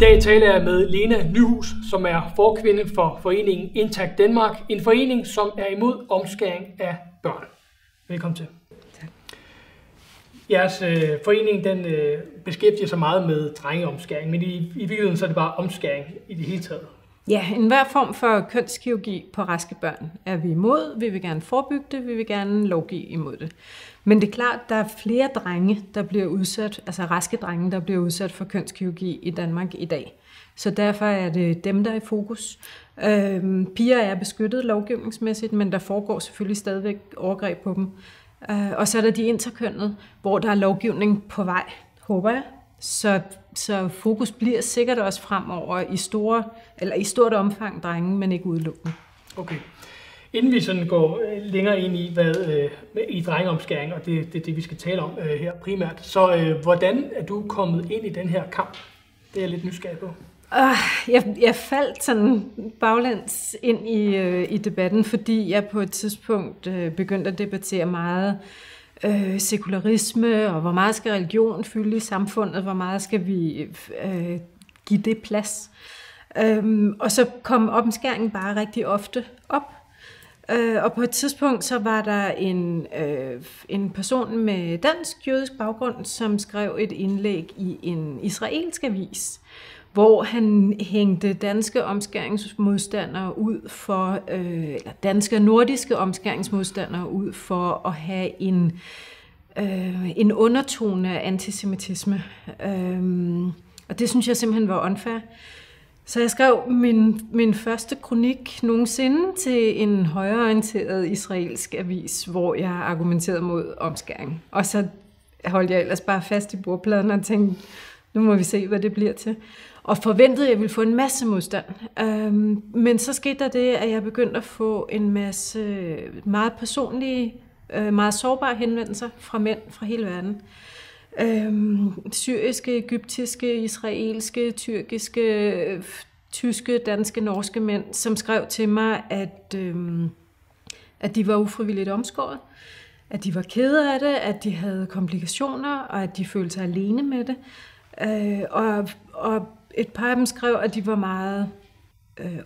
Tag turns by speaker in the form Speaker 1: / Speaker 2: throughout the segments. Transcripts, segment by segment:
Speaker 1: dag taler jeg med Lena Nyhus, som er forkvinde for foreningen Intact Denmark, en forening, som er imod omskæring af børn. Velkommen til.
Speaker 2: Tak.
Speaker 1: Jeres forening den beskæftiger sig meget med drengeomskæring, men i virkeligheden så er det bare omskæring i det hele taget.
Speaker 2: Ja, enhver form for kønskirurgi på raske børn er vi imod. Vi vil gerne forebygge det, vi vil gerne lovgive imod det. Men det er klart, at der er flere drenge, der bliver udsat, altså raske drenge, der bliver udsat for kønskirurgi i Danmark i dag. Så derfor er det dem, der er i fokus. Piger er beskyttet lovgivningsmæssigt, men der foregår selvfølgelig stadigvæk overgreb på dem. Og så er der de interkønnede, hvor der er lovgivning på vej, håber jeg. Så fokus bliver sikkert også fremover i stort omfang drenge, men ikke udelukkende.
Speaker 1: Okay. Inden vi sådan går længere ind i i drengeomskæring, og det er det, vi skal tale om her primært, så hvordan er du kommet ind i den her kamp? Det er jeg lidt nysgerrig på.
Speaker 2: Jeg faldt sådan baglæns ind i debatten, fordi jeg på et tidspunkt begyndte at debattere meget sekularisme, og hvor meget skal religion fylde i samfundet, hvor meget skal vi give det plads. Og så kom omskæringen bare rigtig ofte op. Og på et tidspunkt så var der en person med dansk-jødisk baggrund, som skrev et indlæg i en israelsk avis, hvor han hængte danske omskæringsmodstandere ud for, eller danske og nordiske omskæringsmodstandere ud for at have en undertone af antisemitisme. Og det synes jeg simpelthen var unfair. Så jeg skrev min første kronik nogensinde til en højreorienteret israelsk avis, hvor jeg argumenterede mod omskæring. Og så holdt jeg ellers bare fast i bordpladen og tænkte, nu må vi se, hvad det bliver til. Og forventede, at jeg ville få en masse modstand. Men så skete der det, at jeg begyndte at få en masse meget personlige, meget sårbare henvendelser fra mænd fra hele verden. Syriske, egyptiske, israelske, tyrkiske, tyske, danske, norske mænd, som skrev til mig, at de var ufrivilligt omskåret, at de var kede af det, at de havde komplikationer, og at de følte sig alene med det. Og et par af dem skrev, at de var meget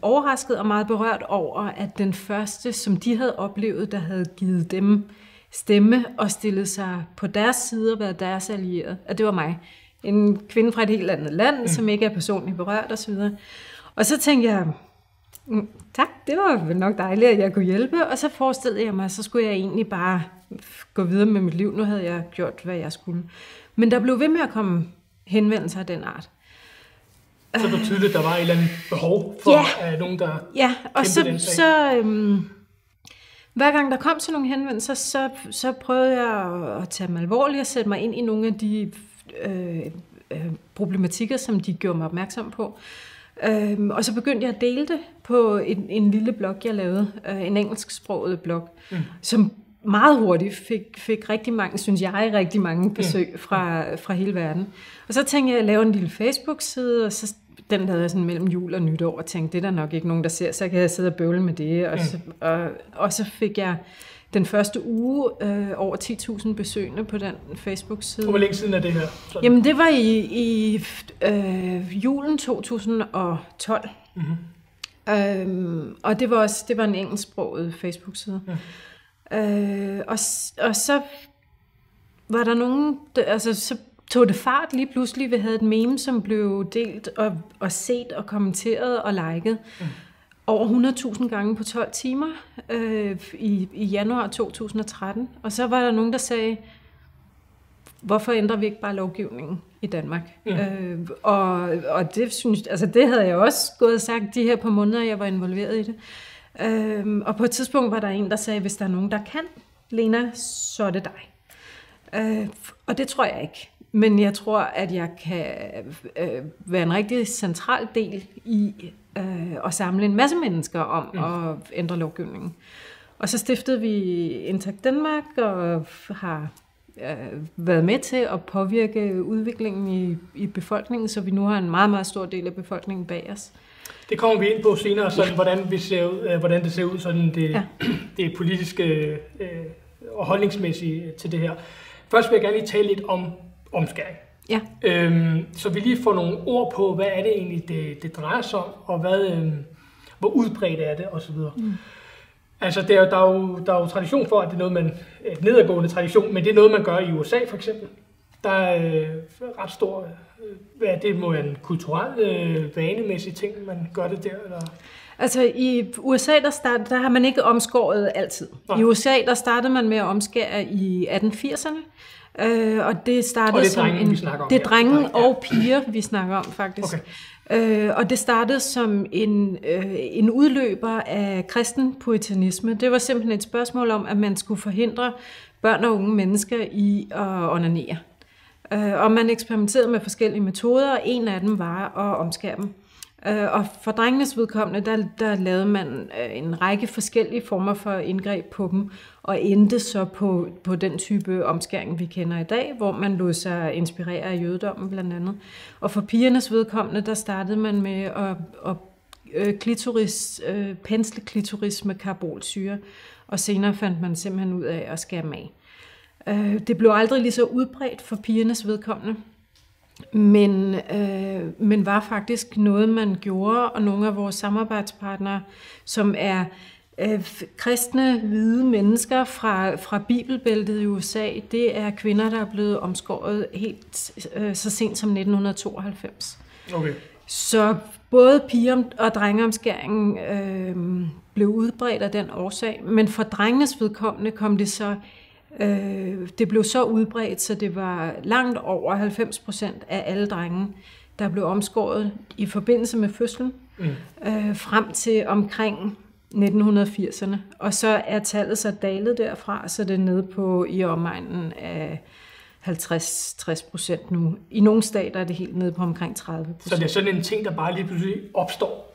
Speaker 2: overrasket og meget berørt over, at den første, som de havde oplevet, der havde givet dem stemme og stillet sig på deres side og været deres allierede, at det var mig. En kvinde fra et helt andet land, som ikke er personligt berørt osv. Og så tænkte jeg, tak, det var nok dejligt, at jeg kunne hjælpe. Og så forestillede jeg mig, så skulle jeg egentlig bare gå videre med mit liv. Nu havde jeg gjort, hvad jeg skulle. Men der blev ved med at komme henvendelser af den art.
Speaker 1: Så det var tydeligt, at der var et eller andet behov for nogen, der kæmpede den sag.
Speaker 2: Hver gang der kom til nogle henvendelser, så prøvede jeg at tage dem alvorligt og sætte mig ind i nogle af de problematikker, som de gjorde mig opmærksom på. Og så begyndte jeg at dele det på en lille blog, jeg lavede, en engelsksproget blog, som meget hurtigt fik rigtig mange besøg fra hele verden. Og så tænkte jeg at lave en lille Facebook-side, og så den lavede jeg sådan mellem jul og nytår, og tænkte, det er der nok ikke nogen, der ser, så kan jeg sidde og bøvle med det. Og så fik jeg den første uge over 10.000 besøgende på den Facebook-side.
Speaker 1: Hvor længe siden er det her?
Speaker 2: Sådan. Jamen, det var i julen 2012. Mm-hmm. Og det var en engelsksproget Facebook-side. Ja. Og så var der nogen, så tog det fart lige pludselig. Vi havde et meme, som blev delt og set og kommenteret og liket over 100.000 gange på 12 timer i januar 2013. Og så var der nogen, der sagde, hvorfor ændrer vi ikke bare lovgivningen i Danmark? Og det synes, altså det havde jeg også gået og sagt de her par måneder, jeg var involveret i det. Og på et tidspunkt var der en, der sagde, hvis der er nogen, der kan, Lena, så er det dig. Og det tror jeg ikke. Men jeg tror, at jeg kan være en rigtig central del i at samle en masse mennesker om at ændre lovgivningen. Og så stiftede vi Intact Denmark og har været med til at påvirke udviklingen i befolkningen, så vi nu har en meget, meget stor del af befolkningen bag os.
Speaker 1: Det kommer vi ind på senere, sådan, hvordan det ser ud, sådan det politiske og holdningsmæssige til det her. Først vil jeg gerne lige tale lidt om omskæring.
Speaker 2: Ja.
Speaker 1: Så vi lige får nogle ord på, hvad er det egentlig, det drejer sig om, og hvor udbredt er det, osv. Altså, der er jo tradition for, at det er noget, nedadgående tradition, men det er noget, man gør i USA for eksempel. Der er ret stor, det må være en kulturel, vanemæssig ting, man gør det der, eller?
Speaker 2: Altså i USA, der har man ikke omskåret altid. I USA, der startede man med at omskære i 1880'erne. Og det startede
Speaker 1: det er drengen, vi snakker om.
Speaker 2: Det er drenge og piger, vi snakker om faktisk. Okay. Og det startede som en udløber af kristen puritanisme. Det var simpelthen et spørgsmål om, at man skulle forhindre børn og unge mennesker i at onanere. Og man eksperimenterede med forskellige metoder, og en af dem var at omskære dem. Og for drengenes vedkommende, der lavede man en række forskellige former for indgreb på dem, og endte så på den type omskæring, vi kender i dag, hvor man lod sig inspirere af jødedommen blandt andet. Og for pigernes vedkommende, der startede man med at pensle klitoris med karbolsyre, og senere fandt man simpelthen ud af at skære dem af. Det blev aldrig lige så udbredt for pigernes vedkommende, men var faktisk noget, man gjorde, og nogle af vores samarbejdspartnere, som er kristne, hvide mennesker fra Bibelbæltet i USA, det er kvinder, der er blevet omskåret helt så sent som 1992. Okay. Så både piger- og drengeomskæringen blev udbredt af den årsag, men for drengenes vedkommende kom det så det blev så udbredt, så det var langt over 90% af alle drenge, der blev omskåret i forbindelse med fødslen, frem til omkring 1980'erne. Og så er tallet så dalet derfra, så det er nede på i omegnen af 50-60% nu. I nogle stater er det helt nede på omkring 30%.
Speaker 1: Så det er sådan en ting, der bare lige pludselig opstår,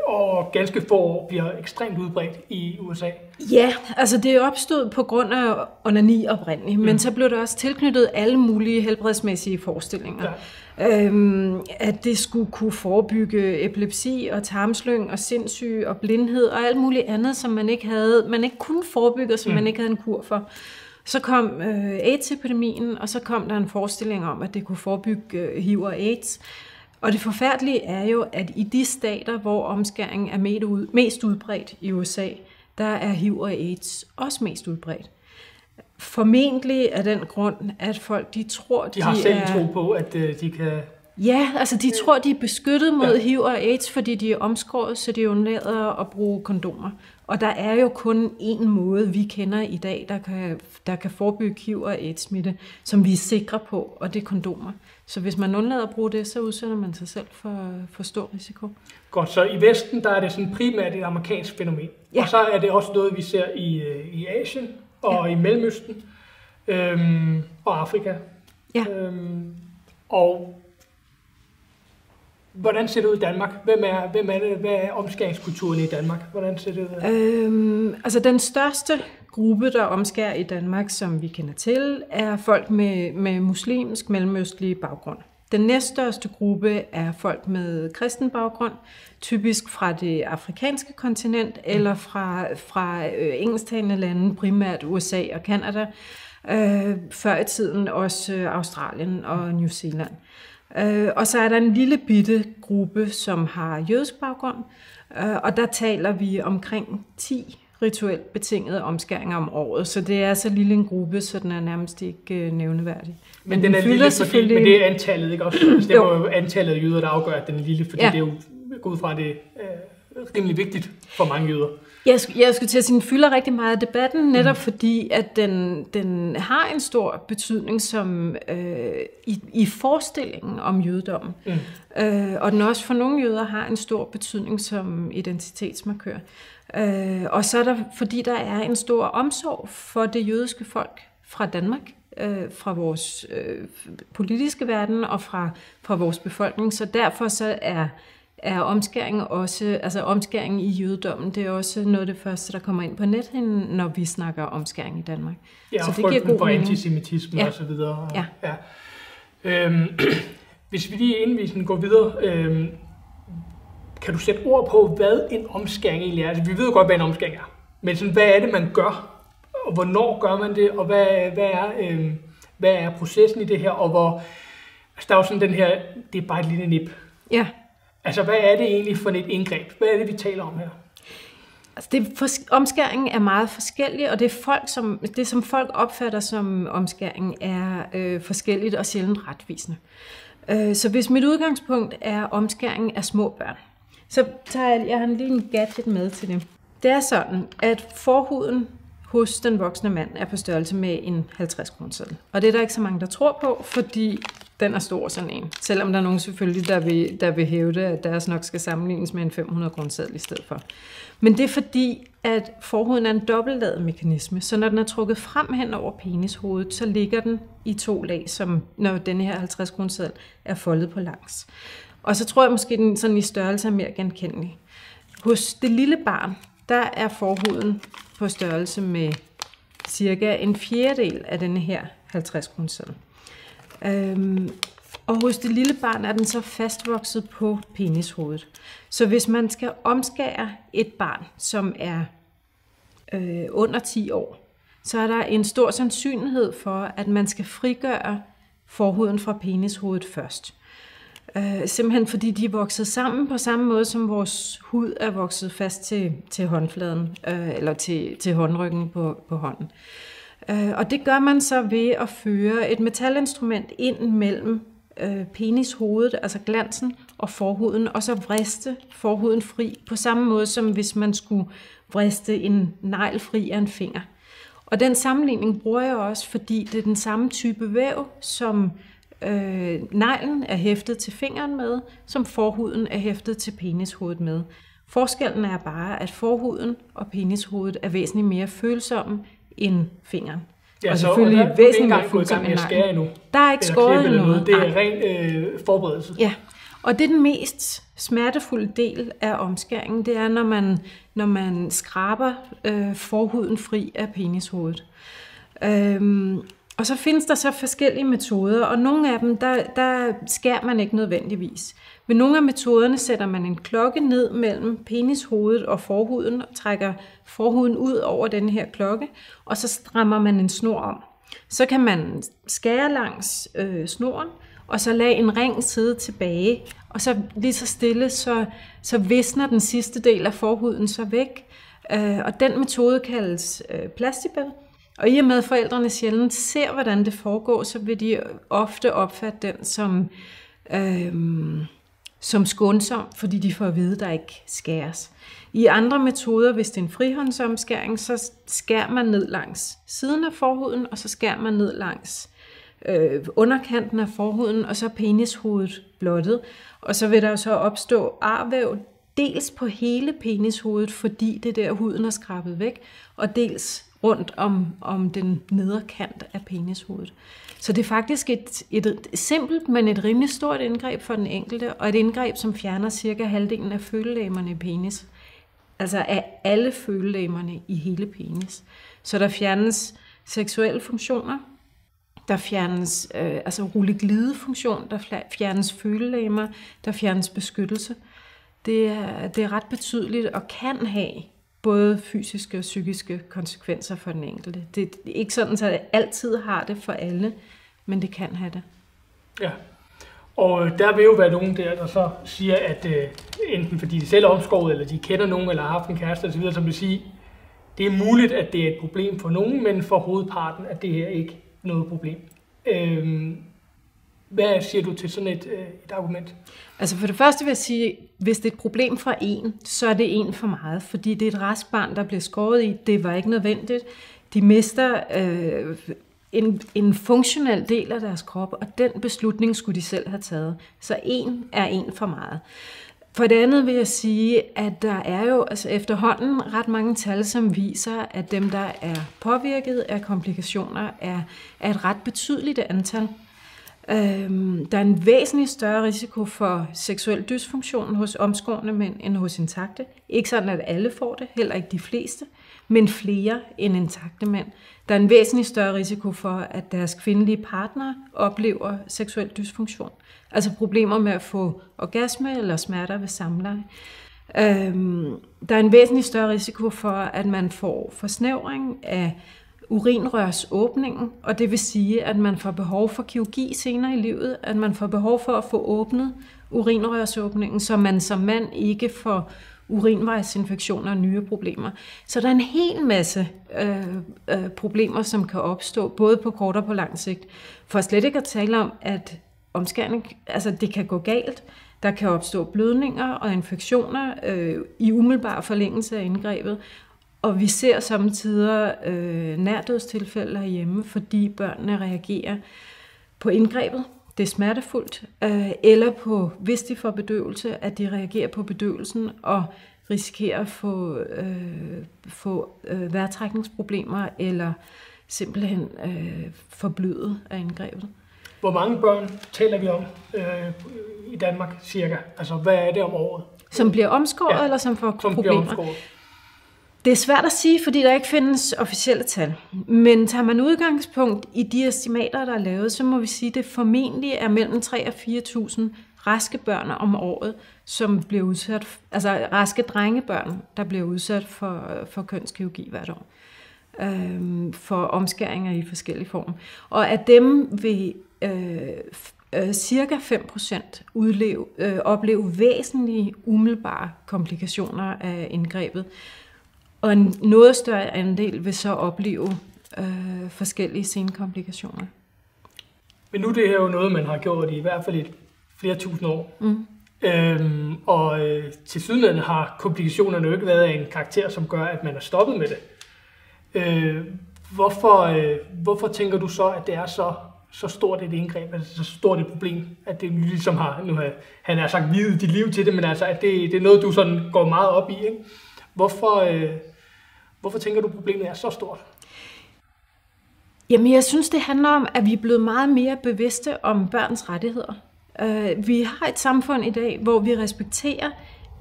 Speaker 1: og ganske få år bliver ekstremt udbredt i USA. Ja,
Speaker 2: altså det opstod på grund af onani oprindeligt, men så blev der også tilknyttet alle mulige helbredsmæssige forestillinger. Ja. At det skulle kunne forebygge epilepsi og tarmslyng og sindssyge og blindhed og alt muligt andet, som man ikke kunne forebygge, og som man ikke havde en kur for. Så kom AIDS-epidemien, og så kom der en forestilling om, at det kunne forebygge HIV og AIDS. Og det forfærdelige er jo, at i de stater, hvor omskæring er mest udbredt i USA, der er HIV og AIDS også mest udbredt. Formentlig af den grund, at folk de tror,
Speaker 1: de har selv tro på, at de kan...
Speaker 2: Ja, altså de tror, de er beskyttet mod HIV og AIDS, fordi de er omskåret, så de undlader at bruge kondomer. Og der er jo kun én måde, vi kender i dag, der kan forebygge HIV og AIDS-smitte, som vi er sikre på, og det er kondomer. Så hvis man undlader at bruge det, så udsætter man sig selv for stor risiko.
Speaker 1: Godt, så i Vesten, der er det sådan primært et amerikansk fænomen. Ja. Og så er det også noget, vi ser i Asien og i Mellemøsten og Afrika. Ja. Og hvordan ser det ud i Danmark? Hvem er det? Hvad er omskæringskulturen i Danmark? Hvordan ser det ud?
Speaker 2: Altså den største gruppe, der omskærer i Danmark, som vi kender til, er folk med muslimsk mellemøstlig baggrund. Den næststørste gruppe er folk med kristen baggrund, typisk fra det afrikanske kontinent eller fra engelsktalende lande, primært USA og Canada, før i tiden også Australien og New Zealand. Og så er der en lille bitte gruppe, som har jødisk baggrund, og der taler vi omkring 10 rituelt betingede omskæringer om året, så det er så lille en gruppe, så den er nærmest ikke nævneværdig.
Speaker 1: Men den er lille, selvfølgelig... men det er antallet, ikke også? Altså, det er jo antallet af jøder, der afgør, at den er lille, fordi det er jo gået fra, det rimelig vigtigt for mange jøder.
Speaker 2: Jeg skulle til at sige, den fylder rigtig meget af debatten, netop fordi, at den har en stor betydning som i forestillingen om jødedommen. Og den også for nogle jøder har en stor betydning som identitetsmarkør. Og så er der, fordi der er en stor omsorg for det jødiske folk fra Danmark, fra vores politiske verden og fra vores befolkning. Så derfor så er omskæring også, altså omskæring i jødedommen, det er også noget af det første, der kommer ind på nethinden, når vi snakker omskæring i Danmark.
Speaker 1: Ja, så det giver god mening. Antisemitisme og så videre. Ja. Hvis vi lige inden vi går videre, kan du sætte ord på, hvad en omskæring egentlig er? Altså, vi ved jo godt, hvad en omskæring er, men sådan, hvad er det, man gør? Og hvornår gør man det? Og hvad hvad er processen i det her, og hvor, altså der er jo sådan den her, det er bare et lille nip.
Speaker 2: Ja.
Speaker 1: Altså, hvad er det egentlig for et indgreb? Hvad er det, vi taler om her?
Speaker 2: Altså omskæringen er meget forskellig, og det som folk opfatter som omskæring er forskelligt og sjældent retvisende. Så hvis mit udgangspunkt er omskæring af små børn, så tager jeg lige en gadget med til det. Det er sådan, at forhuden hos den voksne mand er på størrelse med en 50-kroneseddel. Og det er der ikke så mange, der tror på, fordi den er stor sådan en. Selvom der er nogen selvfølgelig, der vil hævde, at deres nok skal sammenlignes med en 500-kroneseddel i stedet for. Men det er fordi, at forhuden er en dobbeltladet mekanisme, så når den er trukket frem hen over penishovedet, så ligger den i 2 lag, som når denne her 50-kroneseddel er foldet på langs. Og så tror jeg måske, den sådan i størrelse er mere genkendelig. Hos det lille barn, der er forhuden på størrelse med cirka en fjerdedel af denne her 50-kroneseddel. Og hos det lille barn er den så fastvokset på penishovedet. Så hvis man skal omskære et barn, som er under 10 år, så er der en stor sandsynlighed for, at man skal frigøre forhuden fra penishovedet først. Simpelthen fordi de er vokset sammen på samme måde, som vores hud er vokset fast til håndfladen, eller til håndryggen på hånden. Og det gør man så ved at føre et metalinstrument ind mellem penishovedet, altså glansen, og forhuden, og så vriste forhuden fri, på samme måde som hvis man skulle vriste en negl fri af en finger. Og den sammenligning bruger jeg også, fordi det er den samme type væv, som neglen er hæftet til fingeren med, som forhuden er hæftet til penishovedet med. Forskellen er bare, at forhuden og penishovedet er væsentligt mere følsomme end fingeren.
Speaker 1: Ja,
Speaker 2: og
Speaker 1: selvfølgelig og væsentligt mere følsomme end neglen.
Speaker 2: Der er ikke skåret noget.
Speaker 1: Det er ren forberedelse.
Speaker 2: Ja, og det er den mest smertefulde del af omskæringen, det er, når man skraber forhuden fri af penishovedet. Og så findes der så forskellige metoder, og nogle af dem, der skærer man ikke nødvendigvis. Ved nogle af metoderne sætter man en klokke ned mellem penishovedet og forhuden, og trækker forhuden ud over den her klokke, og så strammer man en snor om. Så kan man skære langs snoren, og så lade en ring sidde tilbage, og så lige så stille, så visner den sidste del af forhuden så væk. Og den metode kaldes plastibel. Og i og med, at forældrene sjældent ser, hvordan det foregår, så vil de ofte opfatte den som skånsom, fordi de får at vide, at der ikke skæres. I andre metoder, hvis det er en frihåndsomskæring, så skærer man ned langs siden af forhuden, og så skærer man ned langs underkanten af forhuden, og så penishovedet blottet. Og så vil der jo så opstå arvæv, dels på hele penishovedet, fordi det der huden er skrabet væk, og dels rundt om den nedre kant af penishovedet. Så det er faktisk et simpelt, men et rimelig stort indgreb for den enkelte, og et indgreb, som fjerner cirka halvdelen af følelægerne i penis. Altså af alle følelægerne i hele penis. Så der fjernes seksuelle funktioner, der fjernes rulle-glide-funktion, der fjernes følelægmer, der fjernes beskyttelse. Det er ret betydeligt og kan have både fysiske og psykiske konsekvenser for den enkelte. Det er ikke sådan, at det altid har det for alle, men det kan have det. Ja,
Speaker 1: og der vil jo være nogen der så siger, at enten fordi de selv er omskåret, eller de kender nogen, eller har haft en kæreste osv., som vil sige, det er muligt, at det er et problem for nogen, men for hovedparten er det her ikke noget problem. Hvad siger du til sådan et argument?
Speaker 2: Altså for det første vil jeg sige, hvis det er et problem for en, så er det en for meget, fordi det er et rask barn, der bliver skåret i. Det var ikke nødvendigt. De mister en funktionel del af deres krop, og den beslutning skulle de selv have taget. Så en er en for meget. For det andet vil jeg sige, at der er jo efterhånden ret mange tal, som viser, at dem, der er påvirket af komplikationer, er et ret betydeligt antal. Der er en væsentlig større risiko for seksuel dysfunktion hos omskårne mænd end hos intakte. Ikke sådan, at alle får det, heller ikke de fleste, men flere end intakte mænd. Der er en væsentlig større risiko for, at deres kvindelige partner oplever seksuel dysfunktion. Altså problemer med at få orgasme eller smerter ved samleje. Der er en væsentlig større risiko for, at man får forsnævring af urinrørsåbningen, og det vil sige, at man får behov for kirurgi senere i livet, at man får behov for at få åbnet urinrørsåbningen, så man som mand ikke får urinvejsinfektioner og nye problemer. Så der er en hel masse problemer, som kan opstå, både på kort og på lang sigt. For slet ikke at tale om, at omskæring, altså det kan gå galt. Der kan opstå blødninger og infektioner i umiddelbar forlængelse af indgrebet. Og vi ser samtidig nærdødstilfælde herhjemme, fordi børnene reagerer på indgrebet. Det er smertefuldt. Eller på, hvis de får bedøvelse, at de reagerer på bedøvelsen og risikerer at få vejrtrækningsproblemer eller simpelthen forblødet af indgrebet.
Speaker 1: Hvor mange børn taler vi om i Danmark cirka? Altså hvad er det om året?
Speaker 2: Som bliver omskåret eller som får problemer? Det er svært at sige, fordi der ikke findes officielle tal. Men tager man udgangspunkt i de estimater, der er lavet, så må vi sige, at det formentlig er mellem 3.000 og 4.000 raske børn om året, som bliver udsat, altså raske drengebørn, der bliver udsat for kønskirurgi hvert år. For omskæringer i forskellige former. Og af dem vil cirka 5% opleve væsentlige umiddelbare komplikationer af indgrebet. Og en noget større andel vil så opleve forskellige senkomplikationer.
Speaker 1: Men nu det her jo noget, man har gjort i hvert fald flere tusind år. Og tilsyneladende har komplikationerne jo ikke været af en karakter, som gør, at man er stoppet med det. Hvorfor tænker du så, at det er så stort et indgreb, altså så stort et problem, at det ligesom han har sagt videt dit liv til det, men altså, at det er noget, du sådan går meget op i, ikke? Hvorfor tænker du, problemet er så stort?
Speaker 2: Jamen, jeg synes, det handler om, at vi er blevet meget mere bevidste om børns rettigheder. Vi har et samfund i dag, hvor vi respekterer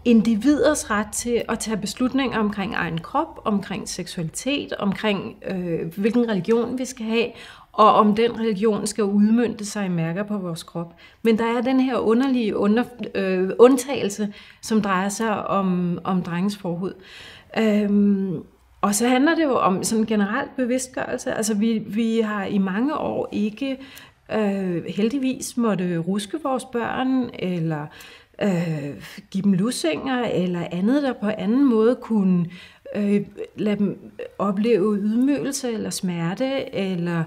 Speaker 2: individers ret til at tage beslutninger omkring egen krop, omkring seksualitet, omkring hvilken religion vi skal have, og om den religion skal udmønte sig i mærker på vores krop. Men der er den her underlige undtagelse, som drejer sig om drengens forhud. Og så handler det jo om sådan generelt bevidstgørelse. Altså vi har i mange år ikke heldigvis måtte ruske vores børn, eller give dem lussinger, eller andet, der på anden måde kunne lade dem opleve ydmygelse, eller smerte, eller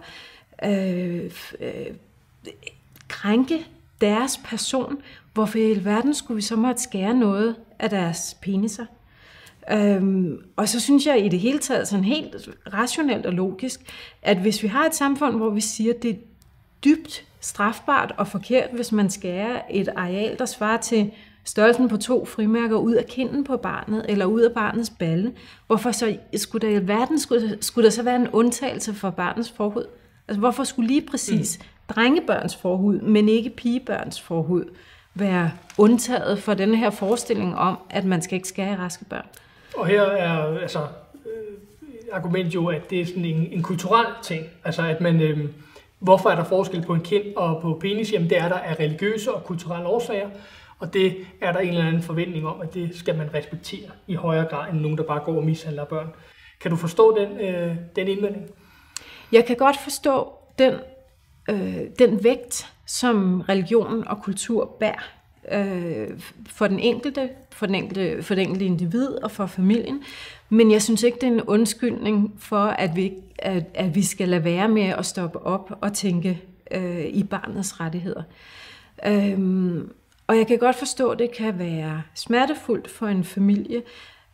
Speaker 2: krænke deres person. Hvorfor i verden skulle vi så måtte skære noget af deres peniser? Og så synes jeg i det hele taget sådan helt rationelt og logisk, at hvis vi har et samfund, hvor vi siger, at det er dybt strafbart og forkert, hvis man skærer et areal, der svarer til størrelsen på 2 frimærker ud af kinden på barnet, eller ud af barnets balle, hvorfor så skulle der i verden skulle der så være en undtagelse for barnets forhud? Altså hvorfor skulle lige præcis drengebørns forhud, men ikke pigebørns forhud, være undtaget for denne her forestilling om, at man skal ikke skære raske børn?
Speaker 1: Og her er argument jo, at det er sådan en kulturel ting. Altså at man, hvorfor er der forskel på en kind og på penis? Jamen det er der af religiøse og kulturelle årsager. Og det er der en eller anden forventning om, at det skal man respektere i højere grad end nogen, der bare går og mishandler børn. Kan du forstå den indvending? Jeg
Speaker 2: kan godt forstå den vægt, som religion og kultur bærer for den enkelte, for det enkelte individ og for familien. Men jeg synes ikke, det er en undskyldning for, at vi skal lade være med at stoppe op og tænke i barnets rettigheder. Og jeg kan godt forstå, at det kan være smertefuldt for en familie,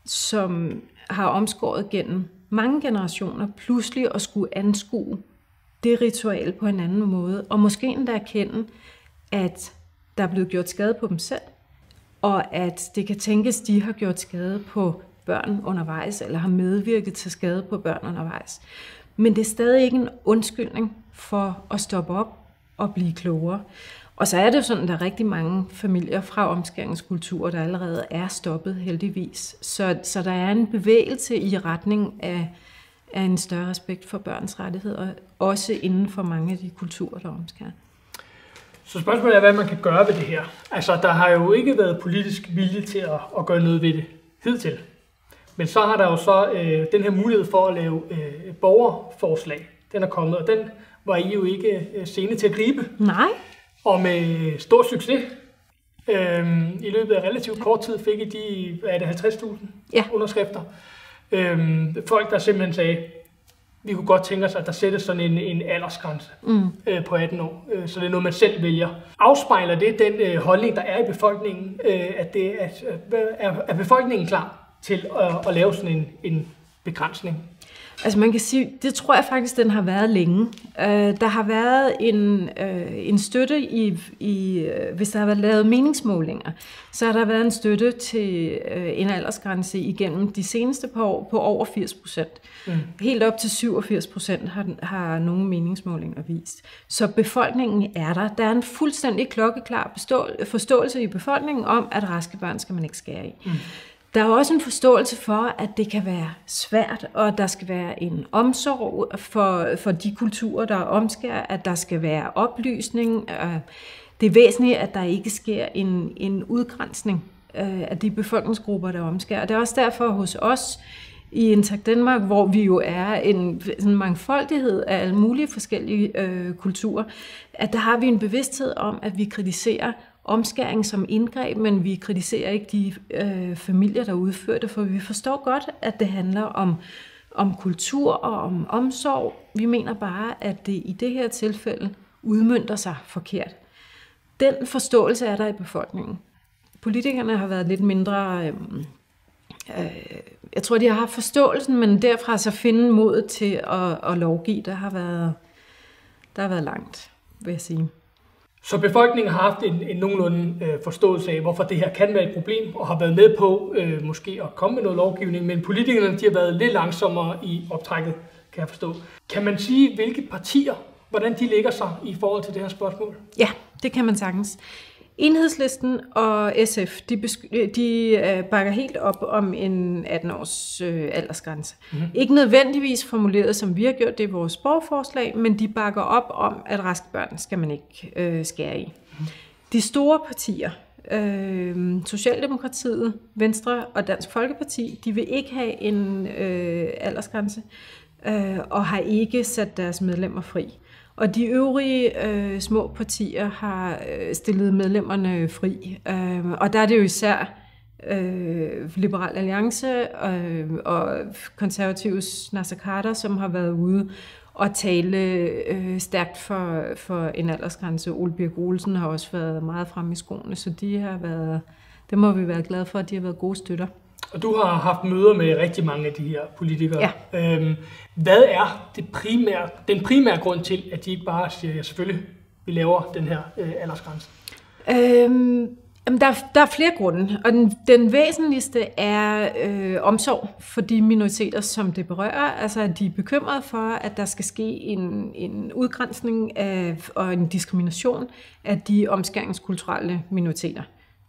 Speaker 2: som har omskåret gennem mange generationer, pludselig at skulle anskue det ritual på en anden måde, og måske endda erkende, at der er blevet gjort skade på dem selv, og at det kan tænkes, at de har gjort skade på børn undervejs, eller har medvirket til skade på børn undervejs. Men det er stadig ikke en undskyldning for at stoppe op og blive klogere. Og så er det jo sådan, at der er rigtig mange familier fra omskæringskulturer, der allerede er stoppet heldigvis. Så der er en bevægelse i retning af en større respekt for børns rettigheder, også inden for mange af de kulturer, der omskærer.
Speaker 1: Så spørgsmålet er, hvad man kan gøre ved det her. Altså, der har jo ikke været politisk vilje til at gøre noget ved det hidtil. Men så har der jo så den her mulighed for at lave borgerforslag. Den er kommet, og den var I jo ikke sene til at gribe.
Speaker 2: Nej. Og
Speaker 1: med stor succes. I løbet af relativt kort tid fik I de 50.000 underskrifter. Folk, der simpelthen sagde, vi kunne godt tænke os, at der sættes sådan en aldersgrænse på 18 år, så det er noget, man selv vælger. Afspejler det den holdning, der er i befolkningen, er befolkningen klar til at lave sådan en begrænsning?
Speaker 2: Altså man kan sige, det tror jeg faktisk, den har været længe. Der har været en støtte hvis der har været lavet meningsmålinger, så har der været en støtte til en aldersgrænse igennem de seneste par år på over 80%. Helt op til 87% har nogle meningsmålinger vist. Så befolkningen er der. Der er en fuldstændig klokkeklar forståelse i befolkningen om, at raske børn skal man ikke skære i. Der er også en forståelse for, at det kan være svært, og der skal være en omsorg for de kulturer, der omskærer, at der skal være oplysning. Det er væsentligt, at der ikke sker en udgrænsning af de befolkningsgrupper, der omskærer. Det er også derfor hos os i Intakt Danmark, hvor vi jo er en mangfoldighed af alle mulige forskellige kulturer, at der har vi en bevidsthed om, at vi kritiserer omskæring som indgreb, men vi kritiserer ikke de familier, der udfører det, for vi forstår godt, at det handler om kultur og om omsorg. Vi mener bare, at det i det her tilfælde udmønter sig forkert. Den forståelse er der i befolkningen. Politikerne har været lidt mindre... jeg tror, de har haft forståelsen, men derfra så finde modet til at lovgive, der har været langt, vil jeg sige.
Speaker 1: Så befolkningen har haft en nogenlunde forståelse af, hvorfor det her kan være et problem, og har været med på måske at komme med noget lovgivning, men politikerne de har været lidt langsommere i optrækket, kan jeg forstå. Kan man sige, hvilke partier, hvordan de lægger sig i forhold til det her spørgsmål?
Speaker 2: Ja, det kan man sagtens. Enhedslisten og SF, de bakker helt op om en 18-års aldersgrænse. Ikke nødvendigvis formuleret, som vi har gjort det i vores borgerforslag, men de bakker op om, at raske børn skal man ikke skære i. De store partier, Socialdemokratiet, Venstre og Dansk Folkeparti, de vil ikke have en aldersgrænse og har ikke sat deres medlemmer fri. Og de øvrige små partier har stillet medlemmerne fri. Og der er det jo især Liberal Alliance og Konservatives Naser Khader, som har været ude og tale stærkt for en aldersgrænse. Ole Birk Olesen har også været meget fremme i skoene, så det må vi være glade for, at de har været gode støtter.
Speaker 1: Og du har haft møder med rigtig mange af de her politikere. Ja. Hvad er den primære grund til, at de ikke bare siger, ja selvfølgelig, vi laver den her aldersgrænse?
Speaker 2: Der er flere grunde, og den væsentligste er omsorg for de minoriteter, som det berører. Altså, at de er bekymrede for, at der skal ske en udgrænsning og en diskrimination af de omskæringskulturelle minoriteter.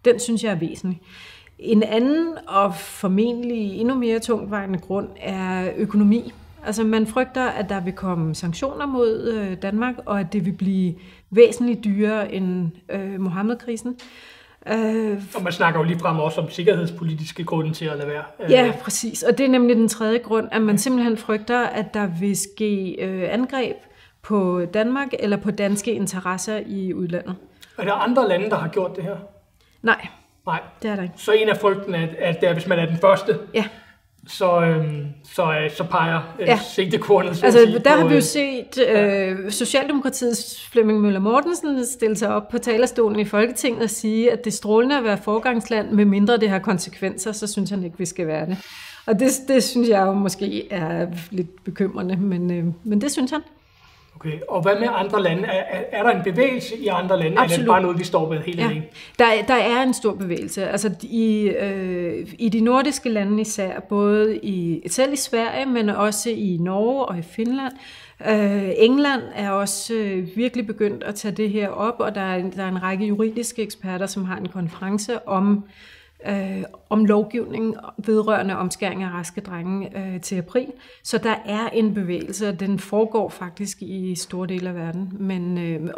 Speaker 2: Den synes jeg er væsentlig. En anden og formentlig endnu mere tungtvejende grund er økonomi. Altså man frygter, at der vil komme sanktioner mod Danmark, og at det vil blive væsentligt dyrere end Mohammed-krisen.
Speaker 1: Og man snakker jo ligefrem også om sikkerhedspolitiske grunde til at lade være.
Speaker 2: Ja, præcis. Og det er nemlig den tredje grund, at man simpelthen frygter, at der vil ske angreb på Danmark eller på danske interesser i udlandet.
Speaker 1: Er der andre lande, der har gjort det her?
Speaker 2: Nej. Det er der ikke.
Speaker 1: Så en af frygten er, at hvis man er den første, så peger sigtekornet.
Speaker 2: Altså, der har vi jo set Socialdemokratiets Flemming Møller Mortensen stille sig op på talerstolen i Folketinget og sige, at det er strålende at være foregangsland, med mindre det har konsekvenser, så synes han ikke, vi skal være det. Og det synes jeg jo måske er lidt bekymrende, men det synes han.
Speaker 1: Okay, og hvad med andre lande? Er der en bevægelse i andre lande,
Speaker 2: Absolut.
Speaker 1: eller er det bare noget, vi står med helt alene?
Speaker 2: Der er en stor bevægelse. Altså i de nordiske lande især, både selv i Sverige, men også i Norge og i Finland. England er også virkelig begyndt at tage det her op, og der er en række juridiske eksperter, som har en konference om om lovgivning vedrørende omskæring af raske drenge til april. Så der er en bevægelse, og den foregår faktisk i store dele af verden.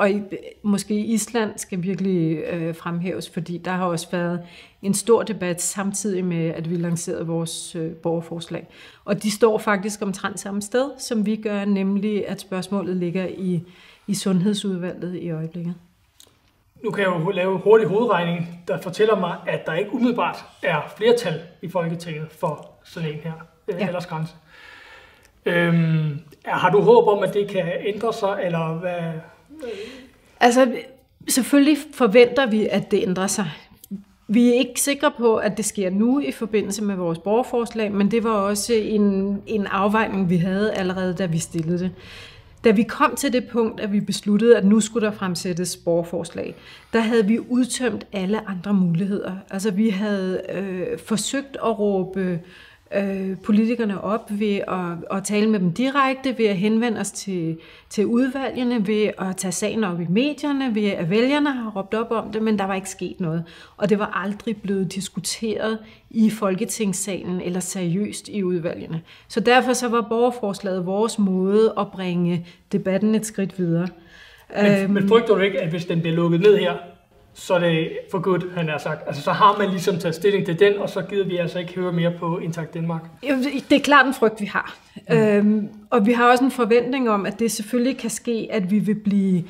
Speaker 2: Måske Island skal virkelig fremhæves, fordi der har også været en stor debat samtidig med, at vi lancerede vores borgerforslag. Og de står faktisk omtrent samme sted, som vi gør, nemlig at spørgsmålet ligger i Sundhedsudvalget i øjeblikket. Nu kan jeg jo lave hurtig hovedregning, der fortæller mig, at der ikke umiddelbart er flertal i Folketinget for sådan en her aldersgrænse. Har du håb om, at det kan ændre sig, eller hvad? Altså, selvfølgelig forventer vi, at det ændrer sig. Vi er ikke sikre på, at det sker nu i forbindelse med vores borgerforslag, men det var også en afvejning, vi havde allerede, da vi stillede det. Da vi kom til det punkt, at vi besluttede, at nu skulle der fremsættes borgerforslag, der havde vi udtømt alle andre muligheder. Altså vi havde forsøgt at råbe politikerne op ved at tale med dem direkte, ved at henvende os til udvalgene, ved at tage sagen op i medierne, ved at vælgerne har råbt op om det, men der var ikke sket noget. Og det var aldrig blevet diskuteret i Folketingssalen eller seriøst i udvalgene. Så derfor så var borgerforslaget vores måde at bringe debatten et skridt videre.
Speaker 1: Men frygter du ikke, at hvis den bliver lukket ned her, så er det for godt, han har sagt. Altså, så har man ligesom taget stilling til den, og så gider vi altså ikke høre mere på Intakt Danmark.
Speaker 2: Det er klart en frygt, vi har. Og vi har også en forventning om, at det selvfølgelig kan ske, at vi vil blive,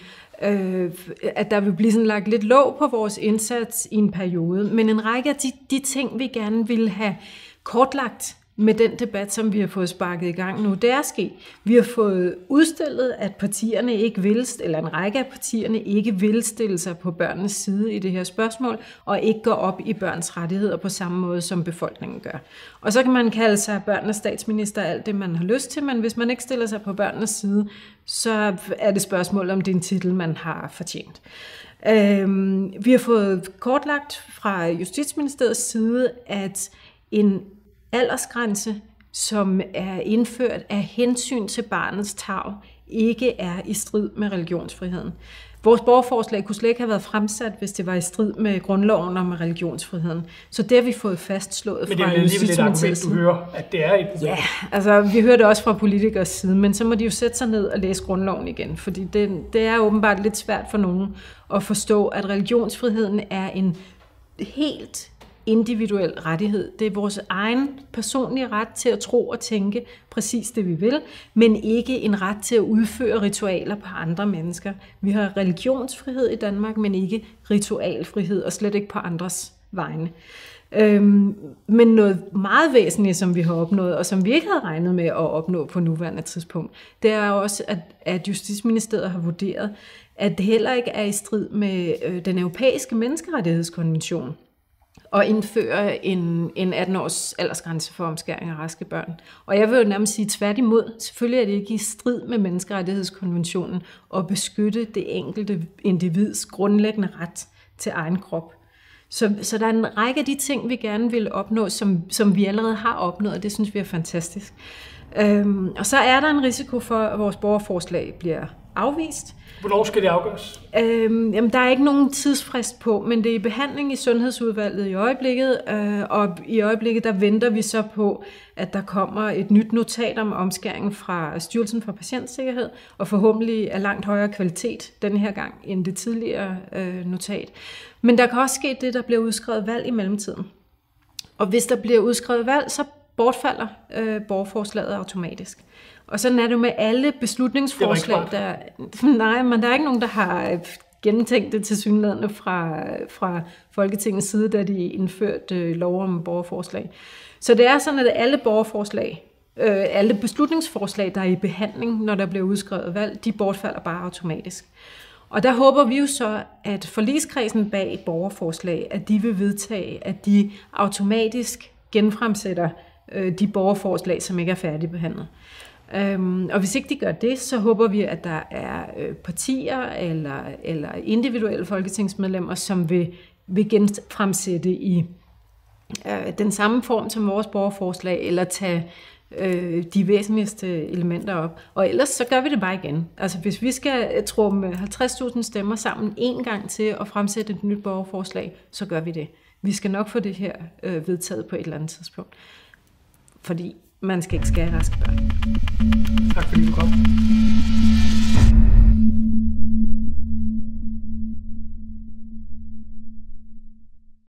Speaker 2: at der vil blive sådan lagt lidt låg på vores indsats i en periode. Men en række af de ting, vi gerne vil have kortlagt med den debat, som vi har fået sparket i gang nu, det er sket. Vi har fået udstillet, at partierne ikke vil, eller en række af partierne ikke vil stille sig på børnenes side i det her spørgsmål, og ikke gå op i børns rettigheder på samme måde, som befolkningen gør. Og så kan man kalde sig børnenes statsminister alt det, man har lyst til, men hvis man ikke stiller sig på børnenes side, så er det spørgsmål, om det er en titel, man har fortjent. Vi har fået kortlagt fra Justitsministeriets side, at en aldersgrænse, som er indført af hensyn til barnets tarv, ikke er i strid med religionsfriheden. Vores borgerforslag kunne slet ikke have været fremsat, hvis det var i strid med grundloven og med religionsfriheden. Så det har vi fået fastslået fra Justitsministeriets side.
Speaker 1: Men det er alligevel et argument, du hører, at det er et problem.
Speaker 2: Ja, altså vi hører det også fra politikers side, men så må de jo sætte sig ned og læse grundloven igen, fordi det er åbenbart lidt svært for nogen at forstå, at religionsfriheden er en helt individuel rettighed. Det er vores egen personlige ret til at tro og tænke præcis det, vi vil, men ikke en ret til at udføre ritualer på andre mennesker. Vi har religionsfrihed i Danmark, men ikke ritualfrihed, og slet ikke på andres vegne. Men noget meget væsentligt, som vi har opnået, og som vi ikke havde regnet med at opnå på nuværende tidspunkt, det er også, at Justitsministeriet har vurderet, at det heller ikke er i strid med den europæiske menneskerettighedskonvention og indføre en 18-års aldersgrænse for omskæring af raske børn. Og jeg vil jo nærmest sige tværtimod. Selvfølgelig er det ikke i strid med menneskerettighedskonventionen at beskytte det enkelte individs grundlæggende ret til egen krop. Så der er en række af de ting, vi gerne vil opnå, som vi allerede har opnået, og det synes vi er fantastisk. Og så er der en risiko for, at vores borgerforslag bliver afvist.
Speaker 1: Hvornår skal det afgøres?
Speaker 2: Jamen, der er ikke nogen tidsfrist på, men det er i behandling i Sundhedsudvalget i øjeblikket, og i øjeblikket der venter vi så på, at der kommer et nyt notat om omskæring fra Styrelsen for Patientsikkerhed, og forhåbentlig af langt højere kvalitet den her gang end det tidligere notat. Men der kan også ske det, der bliver udskrevet valg i mellemtiden. Og hvis der bliver udskrevet valg, så bortfalder borgerforslaget automatisk. Og sådan er det med alle beslutningsforslag, nej, men der er ikke nogen, der har gennemtænkt det tilsyneladende fra Folketingets side, da de indførte lov om borgerforslag. Så det er sådan, at alle borgerforslag, alle beslutningsforslag, der er i behandling, når der bliver udskrevet valg, de bortfalder bare automatisk. Og der håber vi jo så, at forligskredsen bag borgerforslag, at de vil vedtage, at de automatisk genfremsætter de borgerforslag, som ikke er færdigbehandlet. Og hvis ikke de gør det, så håber vi, at der er partier eller individuelle folketingsmedlemmer, som vil genfremsætte i den samme form som vores borgerforslag, eller tage de væsentligste elementer op. Og ellers så gør vi det bare igen. Altså hvis vi skal trumme 50.000 stemmer sammen en gang til at fremsætte et nyt borgerforslag, så gør vi det. vi skal nok få det her vedtaget på et eller andet tidspunkt. Fordi man skal ikke skære raske børn.
Speaker 1: Tak fordi du kom.